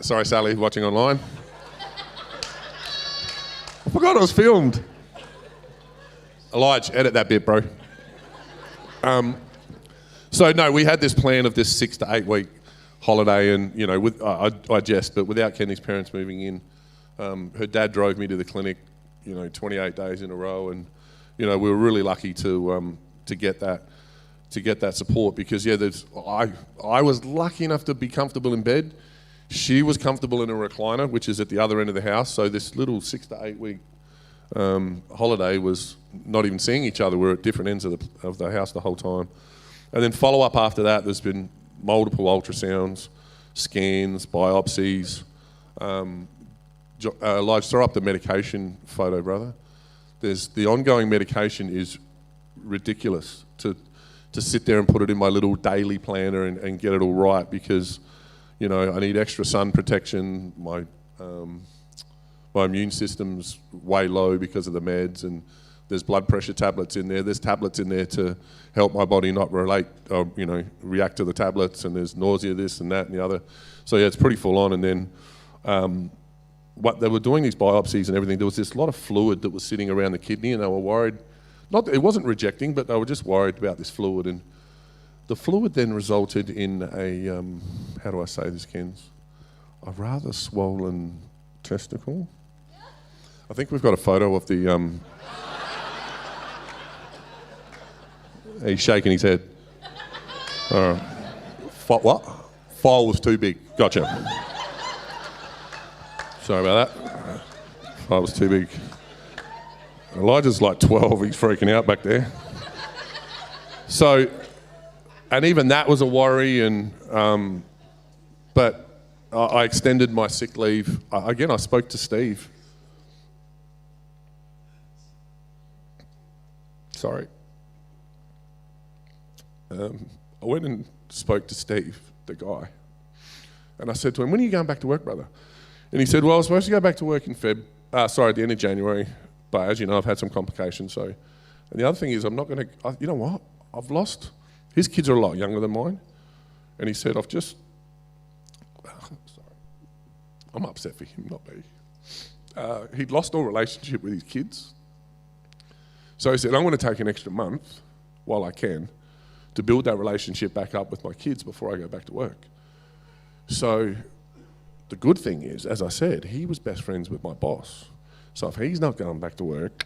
Sorry, Sally, watching online. I forgot it was filmed. Elijah, edit that bit, bro. So, no, we had this plan of this 6 to 8 week holiday and, I jest, but without Kendy's parents moving in, her dad drove me to the clinic, 28 days in a row, and we were really lucky to get that support because I was lucky enough to be comfortable in bed. She was comfortable in a recliner, which is at the other end of the house. So this little 6 to 8 week holiday was not even seeing each other. We're at different ends of the house the whole time, and then follow up after that. There's been multiple ultrasounds, scans, biopsies. Elijah, throw up the medication photo, brother. The ongoing medication is ridiculous to sit there and put it in my little daily planner and get it all right because, I need extra sun protection. My immune system's way low because of the meds, and there's blood pressure tablets in there. There's tablets in there to help my body not react to the tablets, and there's nausea, this and that and the other. So it's pretty full on. And then what they were doing these biopsies and everything, there was this lot of fluid that was sitting around the kidney, and they were worried. It wasn't rejecting, but they were just worried about this fluid. And the fluid then resulted in a, how do I say this, Kens? A rather swollen testicle. I think we've got a photo of the. He's shaking his head. What? File was too big. Gotcha. Sorry about that. File was too big. Elijah's like 12. He's freaking out back there. So, and even that was a worry. And but I extended my sick leave. Again, I spoke to Steve. Sorry. I went and spoke to Steve, the guy, and I said to him, "When are you going back to work, brother?" And he said, "Well, I was supposed to go back to work at the end of January, but as you know, I've had some complications. So, and the other thing is, I'm not going to. You know what? I've lost. His kids are a lot younger than mine, and he said, sorry, I'm upset for him, not me. he'd lost all relationship with his kids. So he said, I'm going to take an extra month, while I can, to build that relationship back up with my kids before I go back to work. So the good thing is, as I said, he was best friends with my boss. So if he's not going back to work,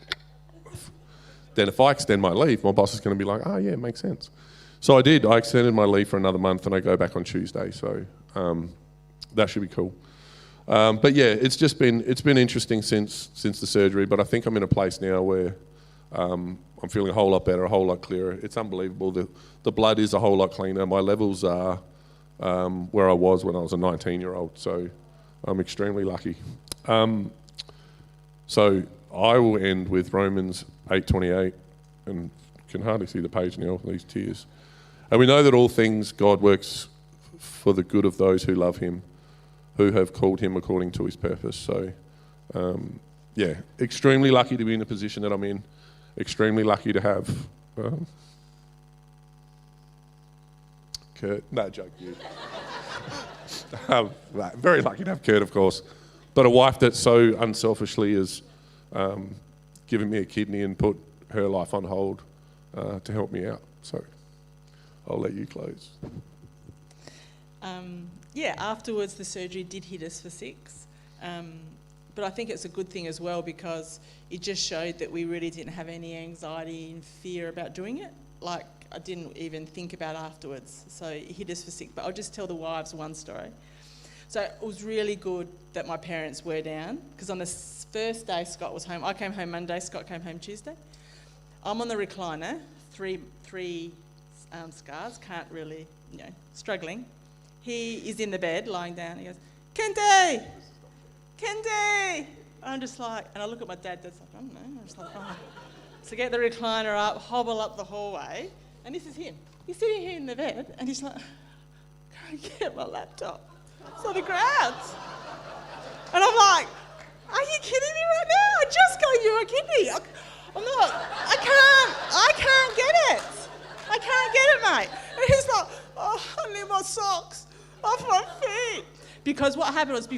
then if I extend my leave, my boss is going to be like, oh yeah, it makes sense. So I did. I extended my leave for another month and I go back on Tuesday. So that should be cool. But yeah, it's been interesting since the surgery, but I think I'm in a place now where I'm feeling a whole lot better, a whole lot clearer. It's unbelievable. The blood is a whole lot cleaner. My levels are where I was when I was a 19-year-old, so I'm extremely lucky. So I will end with Romans 8:28, and can hardly see the page now with these tears. And we know that all things God works for the good of those who love him, who have called him according to his purpose. So, yeah, extremely lucky to be in the position that I'm in. Extremely lucky to have Kurt. No, joke, you. Very lucky to have Kurt, of course. But a wife that so unselfishly has given me a kidney and put her life on hold to help me out. So I'll let you close. Yeah, afterwards the surgery did hit us for 6. But I think it's a good thing as well because it just showed that we really didn't have any anxiety and fear about doing it. Like, I didn't even think about afterwards. So it hit us for 6. But I'll just tell the wives one story. So it was really good that my parents were down because on the first day Scott was home, I came home Monday, Scott came home Tuesday. I'm on the recliner, three scars, can't really, struggling. He is in the bed, lying down. He goes, Kendy! Kendy! I'm just like, and I look at my dad, Dad's like, I don't know. I'm just like, oh. So get the recliner up, hobble up the hallway, and this is him. He's sitting here in the bed, and he's like, can't get my laptop. It's on the ground. And I'm like, are you kidding me right now? I just got you a kidney. I can't get it. I can't get it, mate. And he's like, oh, I need my socks off my feet. Because what happened was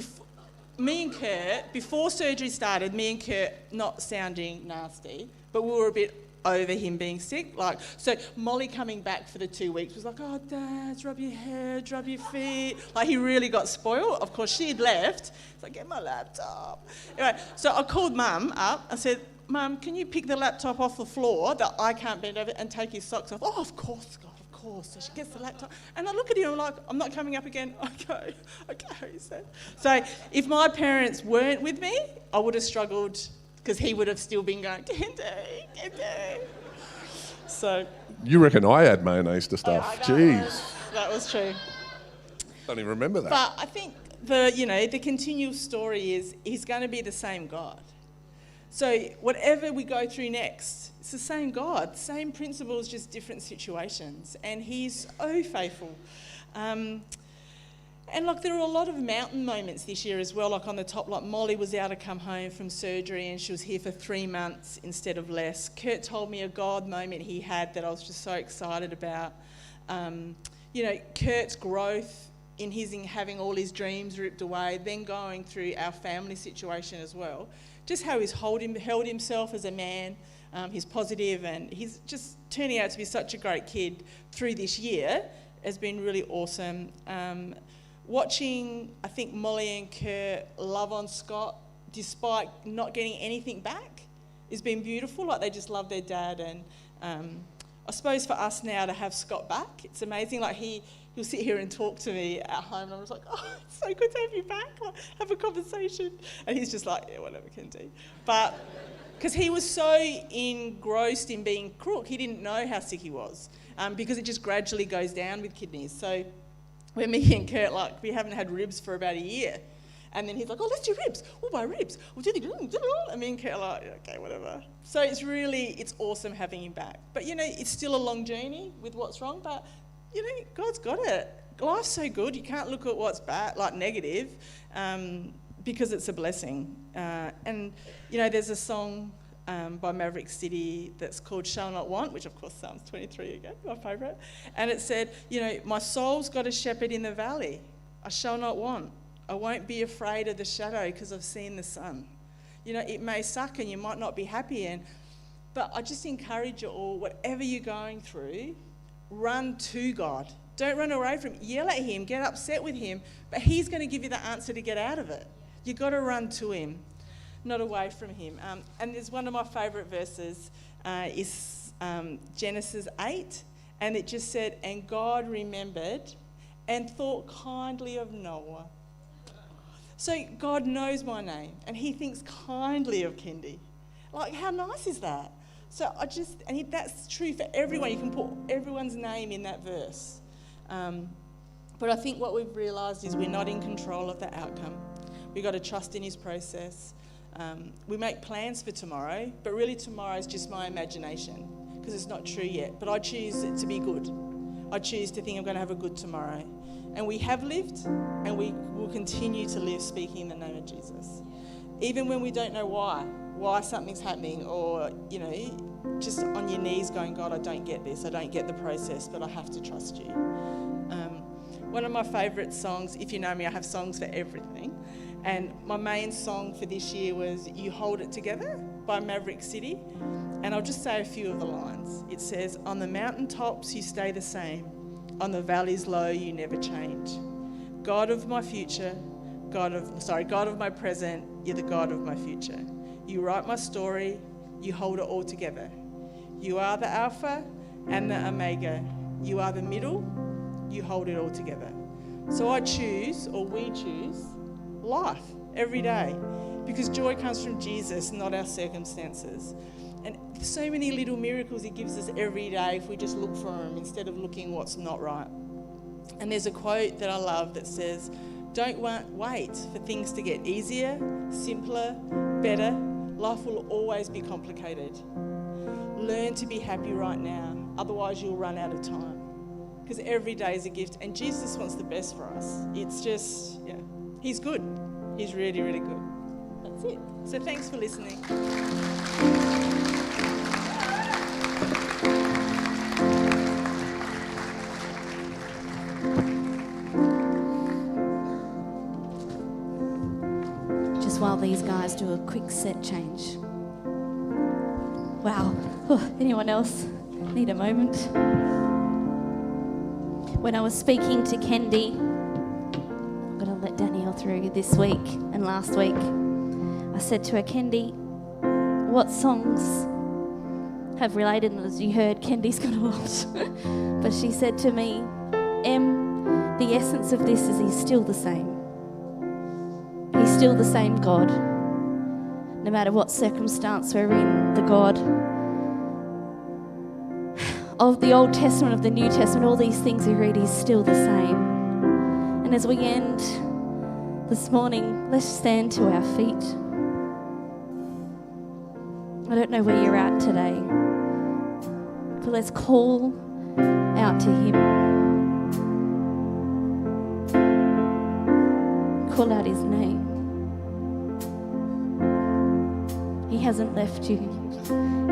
me and Kurt, before surgery started, me and Kurt, not sounding nasty, but we were a bit over him being sick. So Molly coming back for the 2 weeks was like, oh, Dad, rub your head, rub your feet. Like, he really got spoiled. Of course, she'd left. It's like, get my laptop. Anyway, so I called Mum up. I said, Mum, can you pick the laptop off the floor that I can't bend over and take his socks off? Oh, of course, Scott, of course. So she gets the laptop. And I look at him, I'm like, I'm not coming up again. Okay, he said. So if my parents weren't with me, I would have struggled because he would have still been going, Kendy. So. You reckon I add mayonnaise to stuff? Jeez. That was true. Don't even remember that. But I think the continual story is he's going to be the same God. So whatever we go through next, it's the same God, same principles, just different situations. And he's so faithful. And look, there were a lot of mountain moments this year as well. Like on the top, like Molly was able to come home from surgery and she was here for 3 months instead of less. Kurt told me a God moment he had that I was just so excited about. Kurt's growth in having all his dreams ripped away, then going through our family situation as well. Just how he's held himself as a man, he's positive, and he's just turning out to be such a great kid through this year has been really awesome. Watching, I think, Molly and Kurt love on Scott despite not getting anything back has been beautiful. Like, they just love their dad, and I suppose for us now to have Scott back, it's amazing. Like, he'll sit here and talk to me at home, and I'm just like, oh, it's so good to have you back. Like, have a conversation. And he's just like, yeah, whatever, Kendy. But because he was so engrossed in being crook, he didn't know how sick he was because it just gradually goes down with kidneys. So when me and Kurt, we haven't had ribs for about a year. And then he's like, oh, let's do ribs. We'll buy ribs. We'll do the... And me and Kurt are like, okay, whatever. So it's awesome having him back. But, it's still a long journey with what's wrong, but, God's got it. Life's so good, you can't look at what's bad, negative, because it's a blessing. And there's a song by Maverick City that's called Shall Not Want, which of course Psalms 23 again, my favourite. And it said, my soul's got a shepherd in the valley. I shall not want. I won't be afraid of the shadow because I've seen the sun. It may suck and you might not be happy. But I just encourage you all, whatever you're going through, run to God. Don't run away from him. Yell at him, get upset with him, but he's going to give you the answer to get out of it. You've got to run to him, not away from him. And there's one of my favourite verses is Genesis 8, and it just said, "And God remembered and thought kindly of Noah." So God knows my name, and he thinks kindly of Kendy. Like, how nice is that? So that's true for everyone. You can put everyone's name in that verse. But I think what we've realised is we're not in control of the outcome. We've got to trust in his process. We make plans for tomorrow, but really tomorrow is just my imagination because it's not true yet. But I choose it to be good. I choose to think I'm going to have a good tomorrow. And we have lived, and we will continue to live speaking in the name of Jesus. Even when we don't know why something's happening, or, just on your knees going, "God, I don't get this, I don't get the process, but I have to trust you." One of my favourite songs, if you know me, I have songs for everything. And my main song for this year was "You Hold It Together" by Maverick City. And I'll just say a few of the lines. It says, "On the mountaintops you stay the same. On the valleys low you never change. God of my future, God of my present, you're the God of my future. You write my story, you hold it all together. You are the Alpha and the Omega. You are the middle, you hold it all together." So we choose life every day, because joy comes from Jesus, not our circumstances. And so many little miracles he gives us every day if we just look for them instead of looking what's not right. And there's a quote that I love that says, "Don't wait for things to get easier, simpler, better. Life will always be complicated. Learn to be happy right now, otherwise you'll run out of time." Because every day is a gift, and Jesus wants the best for us. It's just, he's good. He's really, really good. That's it. So thanks for listening. Just while these guys do a quick set change. Wow. Anyone else need a moment? When I was speaking to Kendy, I'm going to let Danielle through this week and last week, I said to her, "Kendy, what songs have related?" And as you heard, Kendy's got a lot. But she said to me, the essence of this is he's still the same. He's still the same God. No matter what circumstance we're in, the God of the Old Testament, of the New Testament, all these things we read, he's still the same. And as we end this morning, let's stand to our feet. I don't know where you're at today, but let's call out to him. Call out his name. He hasn't left you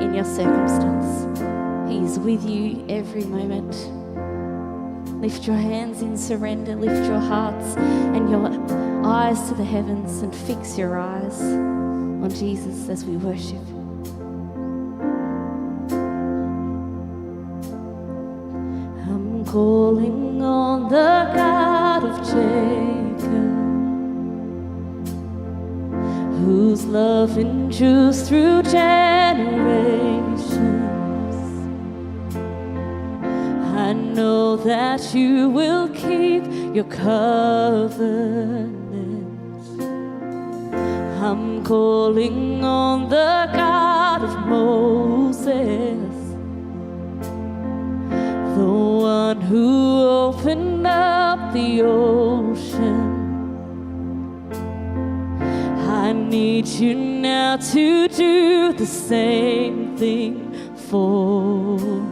in your circumstance. He is with you every moment. Lift your hands in surrender, lift your hearts and your eyes to the heavens, and fix your eyes on Jesus as we worship. I'm calling on the God of Jacob, whose love endures through generations. I know that you will keep your covenant. I'm calling on the God of Moses, the one who opened up the ocean. I need you now to do the same thing for me.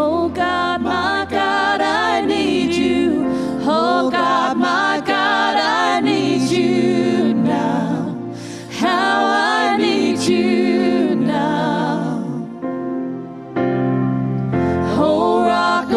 Oh God, my God, I need you. Oh God, my God, I need you now. How I need you now. Oh rock,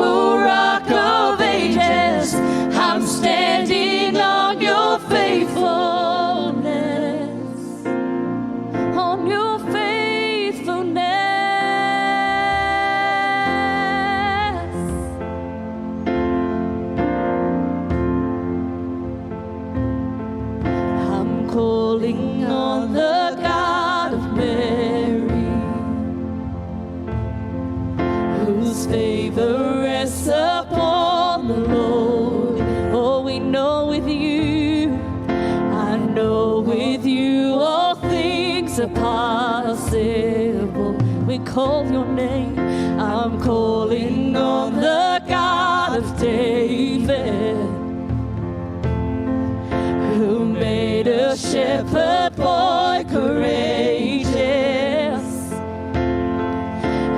calling on the God of Mary, whose favor rests upon the Lord. Oh, we know with you, I know with you all things are possible. We call your name. I'm calling on the God of David, who made a shepherd boy courageous.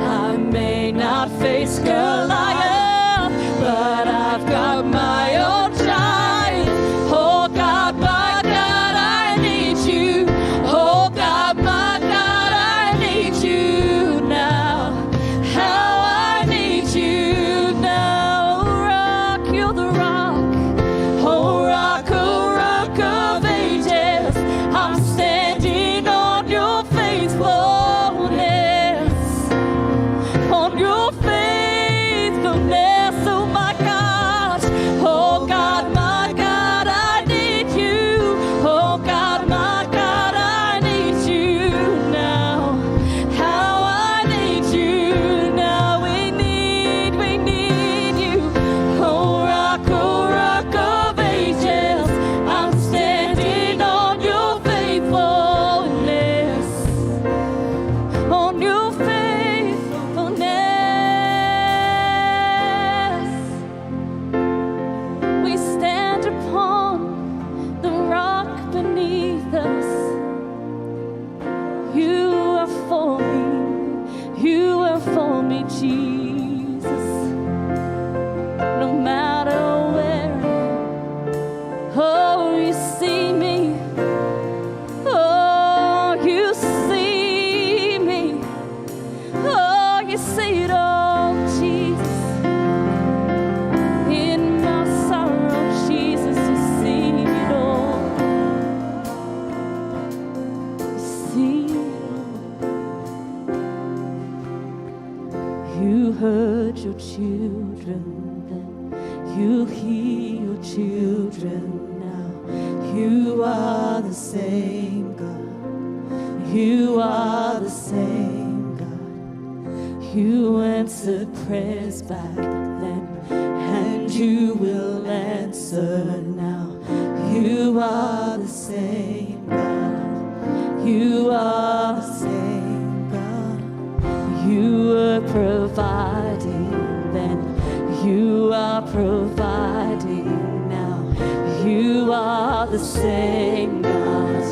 I may not face Goliath, but I've got my own giant. Oh God, my God, I need you. Oh God, my God, I need you now. How I need you now. Rock, you're the rock. Oh rock of ages. I'm standing on your faithfulness. On your faithfulness, oh my God. Oh God, my God, I need you. Oh God, my God, I need you now. How I need you now. We need you. Oh rock of ages. I'm standing on your faithfulness. On your faithfulness. We stand upon the rock beneath us. You are for me. You are for me, Jesus. No matter where, oh, you see me. Oh, you see me. Oh, you see it all, Jesus. In my sorrow, Jesus, you see it all. You see it all. You heard your children then. You hear your children now. You are the same God. You are the same God. You answered prayers back then, and you will answer now. You are the same God. You are the same God. You were providing then. You are providing now. You are the same God.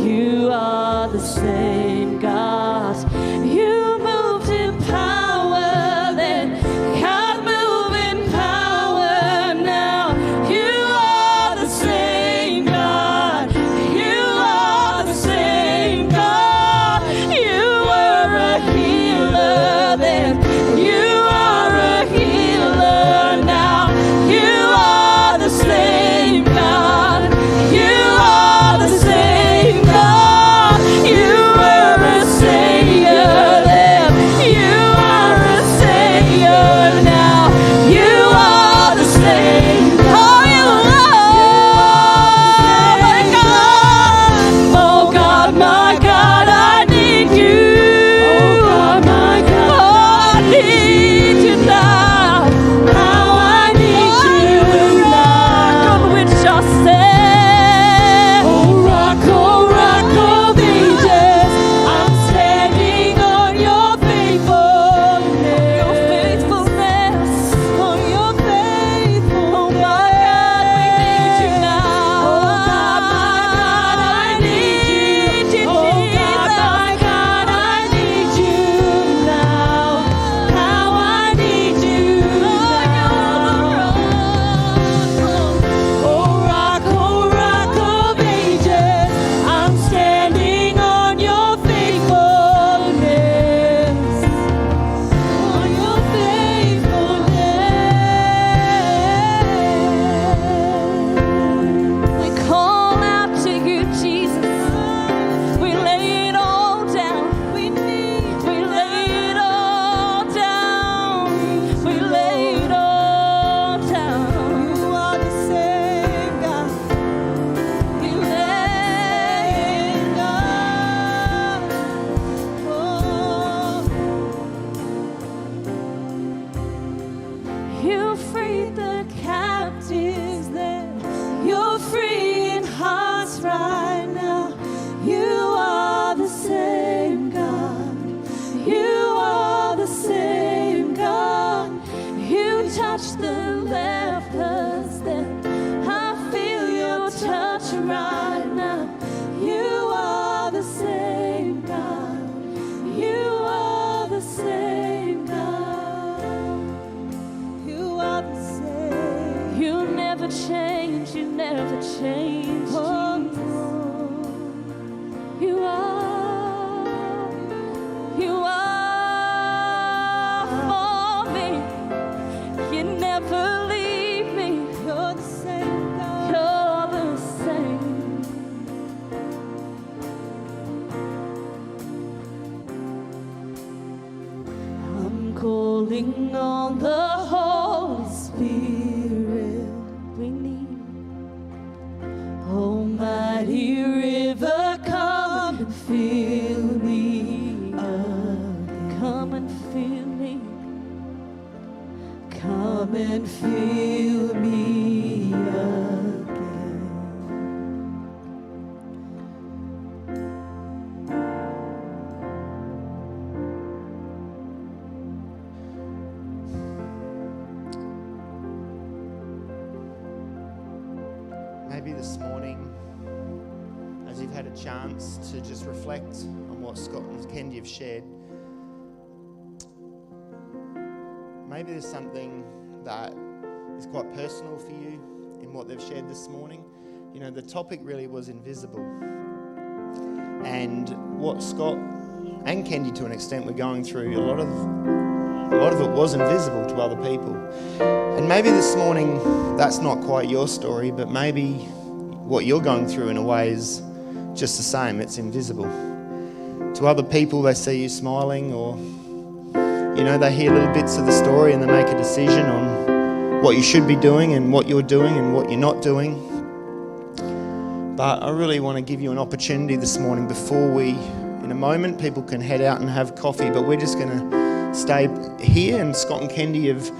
You are the same God. You moved in power then. God, move in power now. You are the same God. You are the same God. You were a healer then. You are a healer now. You are the same God. You are You freed the captives there. You're freeing hearts right now. You are the same God. You are the same God. You touch the lepers there. I feel your touch right now. You are the same God. You are the same God. You are the same. You never change. You never change. Oh, you are. You are for me. You never leave me. You're the same God. You're the same. I'm calling on the Holy Spirit. We need Almighty river, come and fill me again. Come and fill me. Come and fill me again. Maybe this morning, as you've had a chance to just reflect on what Scott and Kendy have shared, maybe there's something that is quite personal for you in what they've shared this morning. You know, the topic really was invisible. And what Scott and Kendy, to an extent, were going through, a lot of it was invisible to other people. And maybe this morning, that's not quite your story, but maybe what you're going through in a way is just the same. It's invisible. To other people, they see you smiling, or, you know, they hear little bits of the story and they make a decision on what you should be doing and what you're doing and what you're not doing. But I really want to give you an opportunity this morning before we, in a moment, people can head out and have coffee, but we're just going to stay here, and Scott and Kendy have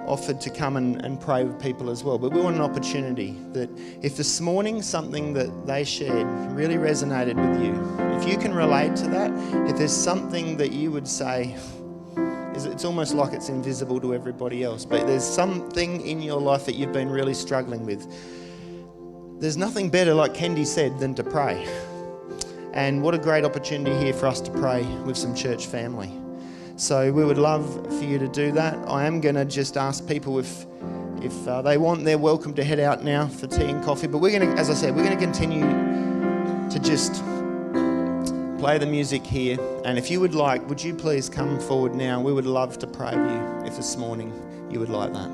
offered to come and pray with people as well. But we want an opportunity that if this morning something that they shared really resonated with you, if you can relate to that, if there's something that you would say, it's almost like it's invisible to everybody else, but there's something in your life that you've been really struggling with, there's nothing better, like Kendy said, than to pray. And what a great opportunity here for us to pray with some church family. So we would love for you to do that. I am going to just ask people if they want, they're welcome to head out now for tea and coffee. But we're going to, as I said, we're going to continue to just play the music here. And if you would like, would you please come forward now? We would love to pray with you if this morning you would like that.